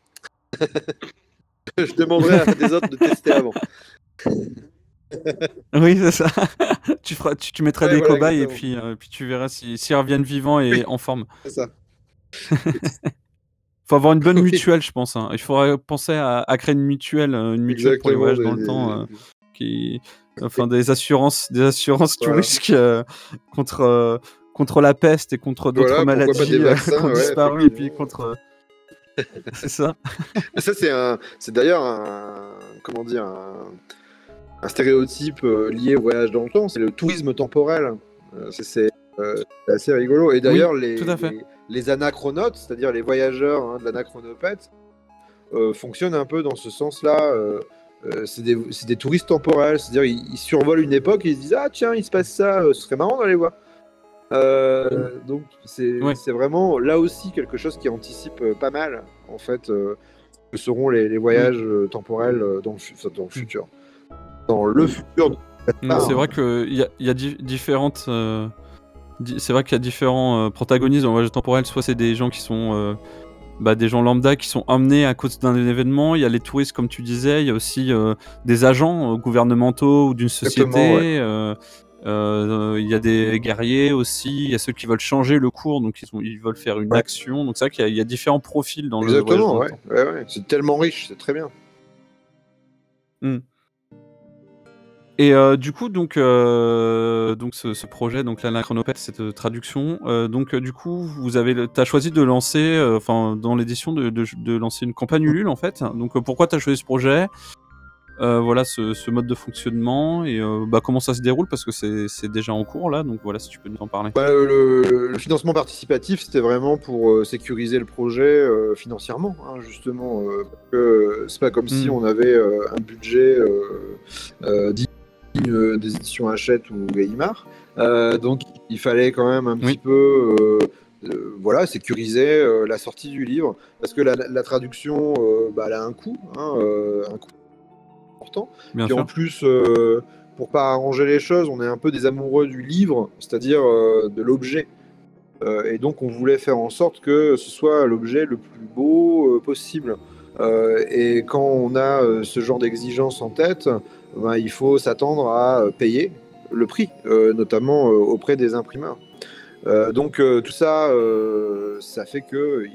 Je demanderai à des autres de tester avant. Oui, c'est ça. Tu mettras des cobayes et puis tu verras s'ils reviennent vivants et en forme. C'est ça. Faut avoir une bonne mutuelle, je pense. Il faudrait penser à créer une mutuelle pour les voyages dans le temps, enfin des assurances tout risque contre la peste et contre d'autres maladies qui ont disparu et puis contre. C'est ça. Ça c'est d'ailleurs un stéréotype lié au voyage dans le temps, c'est le tourisme temporel. C'est assez rigolo. Et d'ailleurs, les anachronautes, c'est-à-dire les voyageurs de l'anachronopète, fonctionnent un peu dans ce sens-là. C'est des touristes temporels, c'est-à-dire ils survolent une époque et ils se disent « Ah tiens, il se passe ça, ce serait marrant d'aller voir ». Donc c'est vraiment là aussi quelque chose qui anticipe pas mal, en fait, que seront les voyages temporels dans le futur. Dans le futur. C'est vrai qu'il y a différentes. C'est vrai qu'il y a différents protagonistes dans le voyage temporel. Soit c'est des gens qui sont des gens lambda qui sont emmenés à cause d'un événement. Il y a les touristes, comme tu disais. Il y a aussi des agents gouvernementaux ou d'une société. Il y a des guerriers aussi. Il y a ceux qui veulent changer le cours, donc ils veulent faire une action. Donc c'est vrai qu'il y a différents profils dans le voyage dans le temps. C'est tellement riche, c'est très bien. Et du coup, donc ce projet, donc l'Anachronopète, cette traduction, donc du coup, t'as choisi de lancer, enfin, dans l'édition, de lancer une campagne Ulule, en fait. Donc pourquoi t'as choisi ce projet ? Voilà, ce mode de fonctionnement et comment ça se déroule, parce que c'est déjà en cours là, donc voilà, si tu peux nous en parler. Le financement participatif, c'était vraiment pour sécuriser le projet financièrement, hein, justement. C'est pas comme si on avait un budget digne des éditions Hachette ou Gallimard. Donc il fallait quand même un petit peu voilà, sécuriser la sortie du livre, parce que la traduction, elle a un coût, hein, un coût important. Bien Puis sûr. en plus, pour pas arranger les choses, on est un peu des amoureux du livre, c'est-à-dire de l'objet. Et donc on voulait faire en sorte que ce soit l'objet le plus beau possible. Et quand on a ce genre d'exigence en tête, il faut s'attendre à payer le prix, notamment auprès des imprimeurs. Donc tout ça, ça fait qu'il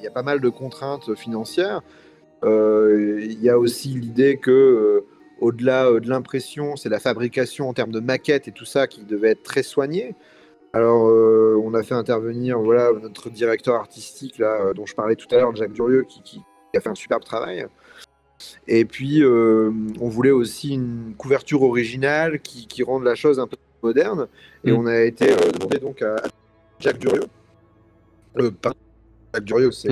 y a pas mal de contraintes financières. Il y a aussi l'idée que au-delà de l'impression, c'est la fabrication en termes de maquettes et tout ça qui devait être très soigné. Alors, on a fait intervenir notre directeur artistique, là, dont je parlais tout à l'heure, Jacques Durieux, qui a fait un superbe travail. Et puis, on voulait aussi une couverture originale qui rende la chose un peu moderne. Et on a été demandé donc à Jacques Durieux. Pardon, Jacques Durieux, c'est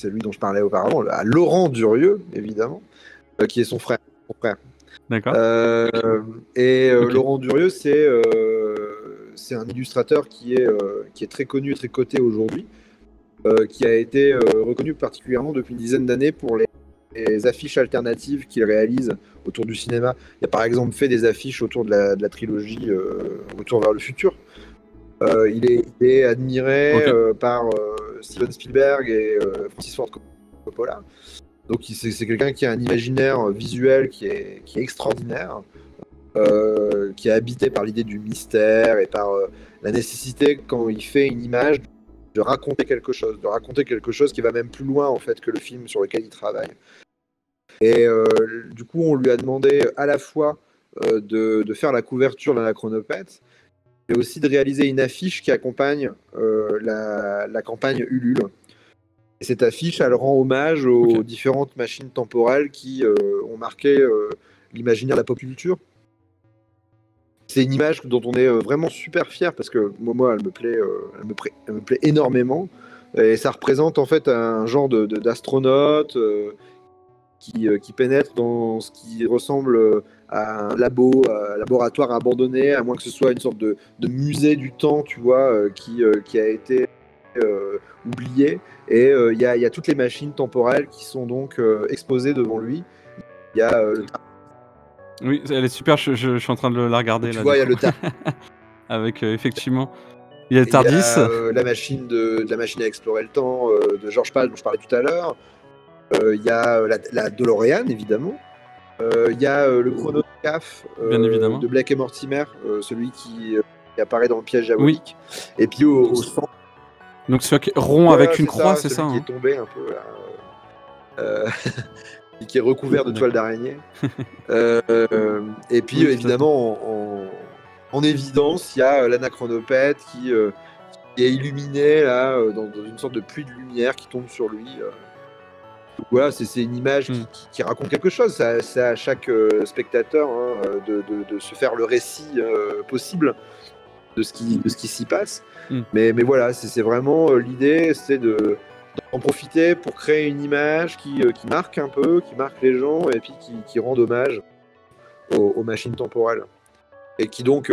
lui dont je parlais auparavant, à Laurent Durieux, évidemment, qui est son frère. D'accord. Laurent Durieux, c'est un illustrateur qui est très connu et très coté aujourd'hui, qui a été reconnu particulièrement depuis une dizaine d'années pour les affiches alternatives qu'il réalise autour du cinéma. Il a par exemple fait des affiches autour de la trilogie Retour vers le futur. Il est admiré par Steven Spielberg et Francis Ford Coppola. Donc c'est quelqu'un qui a un imaginaire visuel qui est extraordinaire, qui est habité par l'idée du mystère et par la nécessité, quand il fait une image, de raconter quelque chose qui va même plus loin en fait que le film sur lequel il travaille. Et du coup, on lui a demandé à la fois de faire la couverture de l'Anachronopète, mais aussi de réaliser une affiche qui accompagne la campagne Ulule. Et cette affiche, elle rend hommage aux différentes machines temporelles qui ont marqué l'imaginaire de la pop culture. C'est une image dont on est vraiment super fier, parce que moi elle me plaît énormément. Et ça représente en fait un genre d'astronaute qui pénètre dans ce qui ressemble à un laboratoire abandonné, à moins que ce soit une sorte de musée du temps, tu vois, qui a été oublié. Et il y a toutes les machines temporelles qui sont donc exposées devant lui. Il y a oui, elle est super, je suis en train de la regarder. Tu là, vois, il y a le avec effectivement, il y a le Tardis. La machine la machine à explorer le temps de George Pal dont je parlais tout à l'heure. Il y a la DeLorean, évidemment. Il y a le chronocaphe de Blake et Mortimer, celui qui apparaît dans le piège diabolique. Oui. Et puis au centre. Donc celui qui est rond avec une croix, c'est ça, qui est tombé un peu là. Qui est recouvert de toile d'araignée. Et puis évidemment en évidence, il y a l'Anachronopète qui est illuminé là dans une sorte de pluie de lumière qui tombe sur lui. Voilà, c'est une image qui raconte quelque chose. C'est à chaque spectateur de se faire le récit possible de ce qui s'y passe. Mais voilà, c'est vraiment l'idée, c'est d'en profiter pour créer une image qui marque un peu, qui marque les gens et puis qui rend hommage aux machines temporelles. Et qui donc,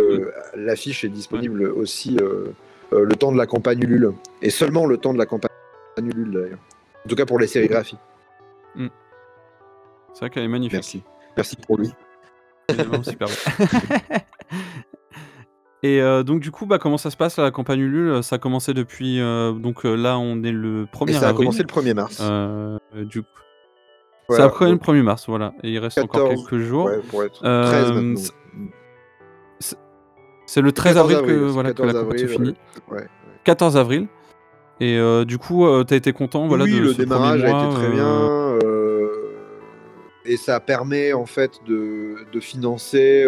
l'affiche est disponible aussi le temps de la campagne Ulule. Et seulement le temps de la campagne Ulule d'ailleurs. En tout cas pour les sérigraphies. C'est vrai qu'elle est magnifique. Merci pour lui. Évidemment, super. Et donc du coup, comment ça se passe la campagne Ulule? Ça a commencé depuis donc là on est le 1er avril. Ça a commencé le 1er mars. Du coup, voilà, ça a commencé le 1er mars, voilà. Et il reste encore quelques jours. Ouais, pour être 13 maintenant. C'est le 13 avril que la campagne se finit. 14 avril. Et du coup, t'as été content, oui, le démarrage a été très bien. ça permet en fait de financer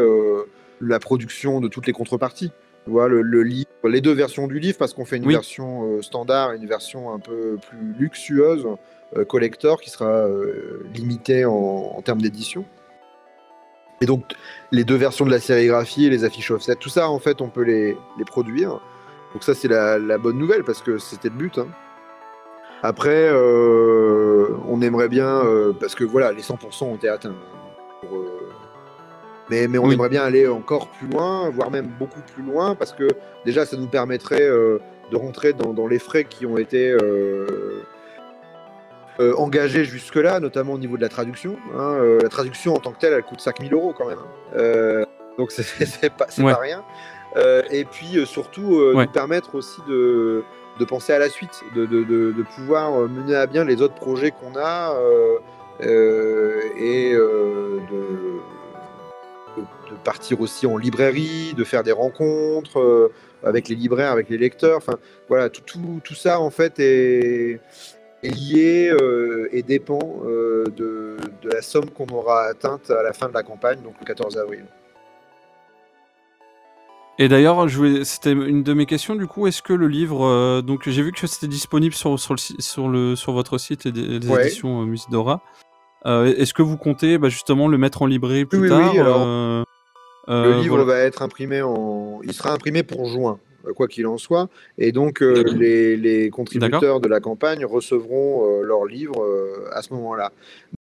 la production de toutes les contreparties. Tu vois, le livre, les deux versions du livre, parce qu'on fait une version standard et une version un peu plus luxueuse, collector, qui sera limitée en termes d'édition. Et donc, les deux versions de la sérigraphie, les affiches offset, tout ça, en fait, on peut les produire. Donc ça, c'est la bonne nouvelle, parce que c'était le but. Hein. Après, on aimerait bien, parce que voilà, les 100% ont été atteints. Mais on aimerait bien aller encore plus loin, voire même beaucoup plus loin, parce que déjà, ça nous permettrait de rentrer dans les frais qui ont été engagés jusque-là, notamment au niveau de la traduction. Hein. La traduction en tant que telle, elle coûte 5 000 € quand même. Donc c'est pas rien. Et puis surtout, nous permettre aussi de penser à la suite, de pouvoir mener à bien les autres projets qu'on a et de partir aussi en librairie, de faire des rencontres avec les libraires, avec les lecteurs. Enfin, voilà, tout ça en fait est lié et dépend de la somme qu'on aura atteinte à la fin de la campagne, donc le 14 avril. Et d'ailleurs, c'était une de mes questions, du coup, est-ce que le livre, donc j'ai vu que c'était disponible sur votre site des éditions Musidora. Est-ce que vous comptez justement le mettre en librairie plus tard? Oui, alors, le livre va être imprimé il sera imprimé pour juin, quoi qu'il en soit, et donc les contributeurs de la campagne recevront leur livre à ce moment-là.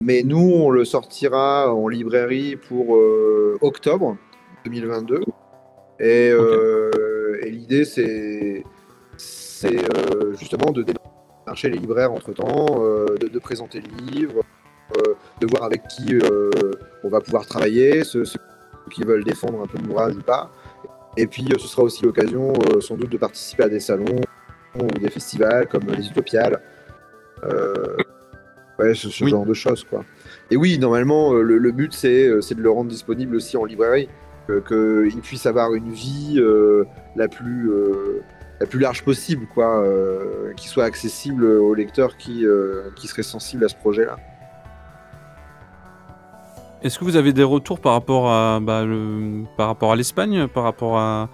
Mais nous, on le sortira en librairie pour octobre 2022. Et l'idée, c'est justement de démarcher les libraires entre-temps, de présenter le livre, de voir avec qui on va pouvoir travailler, ceux qui veulent défendre un peu l'ouvrage ou pas. Et puis, ce sera aussi l'occasion, sans doute, de participer à des salons ou des festivals comme les Utopiales. Ce genre de choses, quoi. Et oui, normalement, le but, c'est de le rendre disponible aussi en librairie. Qu'il puisse avoir une vie la plus large possible, quoi, qui soit accessible aux lecteurs qui seraient sensibles à ce projet-là. Est-ce que vous avez des retours par rapport à l'Espagne, par rapport à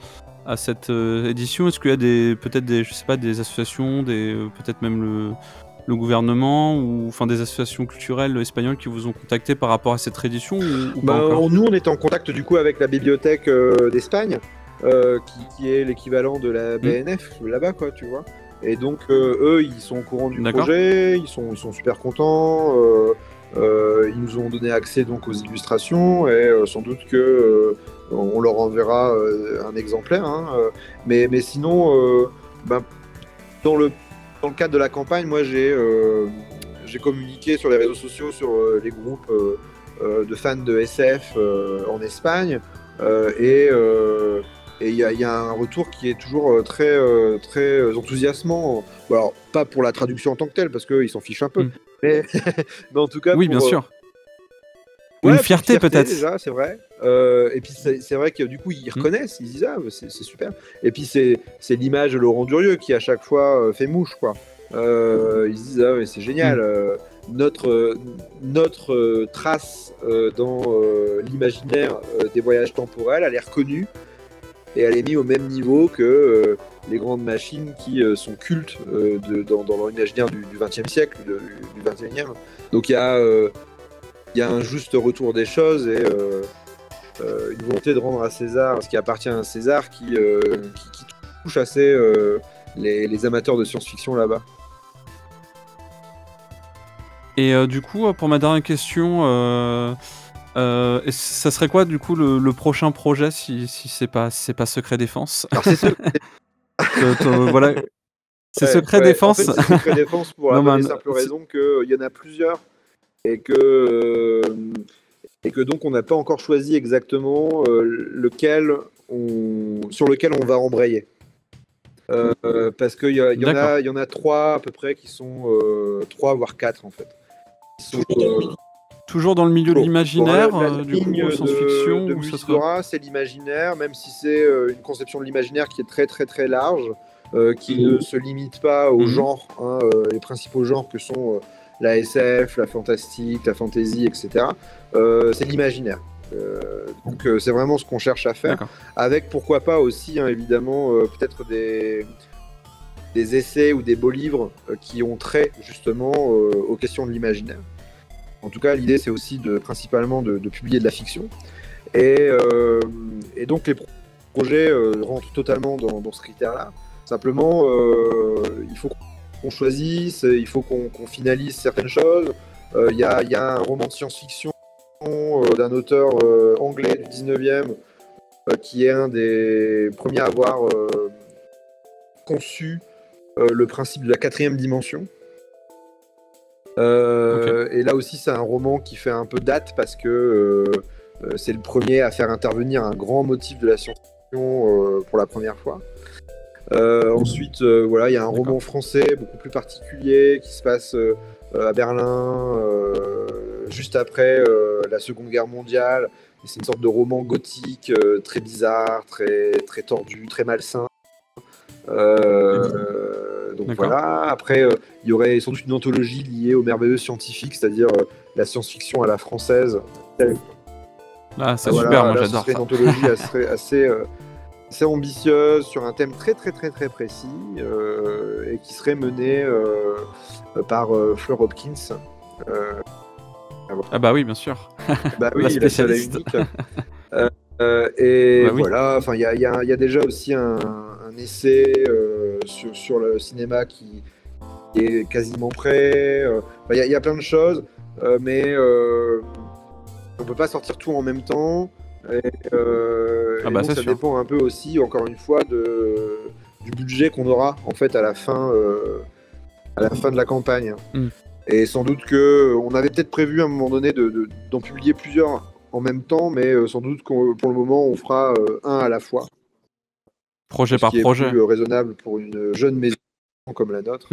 cette édition? Est-ce qu'il y a peut-être des associations, peut-être même le gouvernement ou des associations culturelles espagnoles qui vous ont contacté par rapport à cette réédition ou pas encore? Nous, on est en contact du coup avec la bibliothèque d'Espagne, qui est l'équivalent de la BNF là-bas, quoi, tu vois. Et donc, eux, ils sont au courant du projet, ils sont super contents. Ils nous ont donné accès donc aux illustrations et sans doute que on leur enverra un exemplaire. Hein, mais sinon, dans le cadre de la campagne, moi j'ai communiqué sur les réseaux sociaux, sur les groupes de fans de SF en Espagne, et il y a un retour qui est toujours très enthousiasmant. Bon, alors, pas pour la traduction en tant que telle, parce qu'ils s'en fichent un peu, mais en tout cas oui, bien sûr. Une fierté peut-être. Déjà, c'est vrai. Et puis c'est vrai que du coup ils reconnaissent, ils disent ah c'est super. Et puis c'est l'image de Laurent Durieux qui à chaque fois fait mouche, quoi. Ils se disent ah mais c'est génial. Notre trace dans l'imaginaire des voyages temporels, elle est reconnue et elle est mise au même niveau que les grandes machines qui sont cultes dans l'imaginaire du XXe siècle, du XXIe. Donc il y a un juste retour des choses et une volonté de rendre à César ce qui appartient à César qui touche assez les amateurs de science-fiction là-bas. Et du coup, pour ma dernière question, ça serait quoi du coup le prochain projet si c'est pas Secret Défense? Alors c'est voilà. C'est Secret Défense. En fait, c'est Secret Défense pour la bonne et simple raison qu'il y en a plusieurs et que donc on n'a pas encore choisi exactement sur lequel on va embrayer. Parce qu'il y en a 3 à peu près qui sont 3 voire 4 en fait. Toujours dans le milieu de l'imaginaire, du coup, science-fiction, de Musidora, c'est l'imaginaire, même si c'est une conception de l'imaginaire qui est très très très large, qui ne se limite pas aux genres, les principaux genres que sont la SF, la fantastique, la fantasy, etc. C'est l'imaginaire. Donc c'est vraiment ce qu'on cherche à faire, avec pourquoi pas aussi évidemment peut-être des essais ou des beaux livres qui ont trait justement aux questions de l'imaginaire. En tout cas, l'idée c'est aussi principalement de publier de la fiction. Et donc les projets rentrent totalement dans ce critère-là. Simplement, il faut qu'on choisisse, il faut qu'on finalise certaines choses. Il y a un roman de science-fiction d'un auteur anglais du 19e qui est un des premiers à avoir conçu le principe de la 4e dimension. Et là aussi, c'est un roman qui fait un peu date parce que c'est le premier à faire intervenir un grand motif de la science-fiction pour la première fois. Ensuite, voilà, il y a un roman français beaucoup plus particulier qui se passe à Berlin juste après la Seconde Guerre mondiale. Et c'est une sorte de roman gothique très bizarre, très tordu, très malsain. Donc voilà. Après, il y aurait sans doute une anthologie liée aux merveilleux scientifiques, c'est-à-dire la science-fiction à la française. Ah, c'est super, moi j'adore ça. Une anthologie assez ambitieuse sur un thème très précis et qui serait menée par Fleur Hopkins. Ah bah oui, bien sûr. Bah oui, la spécialiste. Et bah oui. Voilà, enfin il y a déjà aussi un essai sur le cinéma qui est quasiment prêt. Il y a plein de choses, mais on peut pas sortir tout en même temps. Et donc, ça dépend un peu aussi, encore une fois, du budget qu'on aura en fait à la fin de la campagne. Et sans doute qu'on avait peut-être prévu à un moment donné d'en publier plusieurs en même temps, mais sans doute pour le moment on fera un à la fois. Projet par projet. C'est plus raisonnable pour une jeune maison comme la nôtre.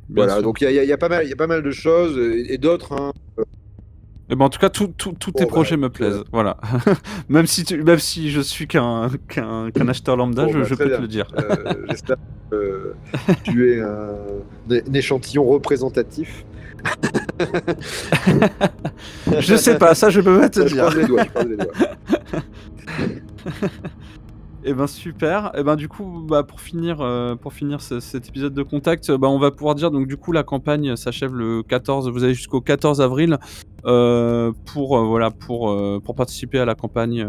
Voilà, sûr. Donc il y a pas mal de choses et d'autres. Et ben en tout cas, tous tes projets me plaisent. Voilà. même si je suis qu'un acheteur lambda, je peux te le dire. J'espère que tu es un échantillon représentatif. Je sais pas, ça je peux pas te dire. Je croise les doigts. Et ben super. Et ben du coup, pour finir cet épisode de Contact, on va pouvoir dire donc du coup la campagne s'achève le 14. Vous avez jusqu'au 14 avril pour participer à la campagne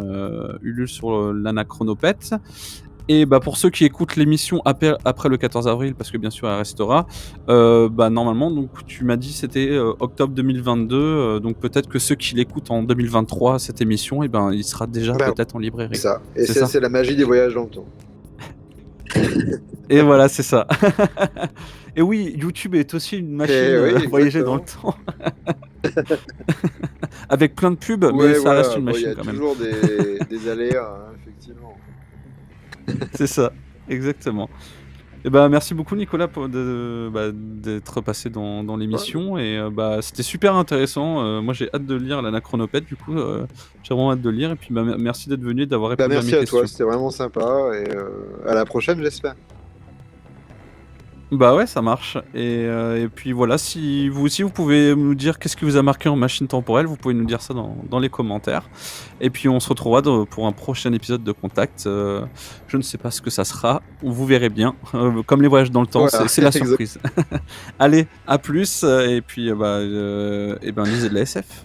Ulule sur l'Anachronopète. Et pour ceux qui écoutent l'émission après le 14 avril, parce que bien sûr elle restera, normalement, donc tu m'as dit c'était octobre 2022, donc peut-être que ceux qui l'écoutent en 2023, cette émission, il sera déjà peut-être en librairie. C'est ça. Et c'est la magie des voyages dans le temps. Et voilà, c'est ça. Et oui, YouTube est aussi une machine à voyager dans le temps. Avec plein de pubs, mais ça reste une machine quand même. Il y a toujours des aléas, effectivement. C'est ça, exactement. Et merci beaucoup Nicolas d'être passé dans l'émission et c'était super intéressant. Moi j'ai hâte de lire l'Anachronopète, du coup j'ai vraiment hâte de lire et puis merci d'être venu et d'avoir répondu à mes questions. Merci à toi, c'était vraiment sympa et à la prochaine j'espère. Bah ouais, ça marche. Et puis voilà, si vous aussi vous pouvez nous dire qu'est-ce qui vous a marqué en machine temporelle, vous pouvez nous dire ça dans les commentaires. Et puis on se retrouvera pour un prochain épisode de Contact. Je ne sais pas ce que ça sera, vous verrez bien. Comme les voyages dans le temps, c'est la surprise. Allez, à plus. Et puis lisez de la SF.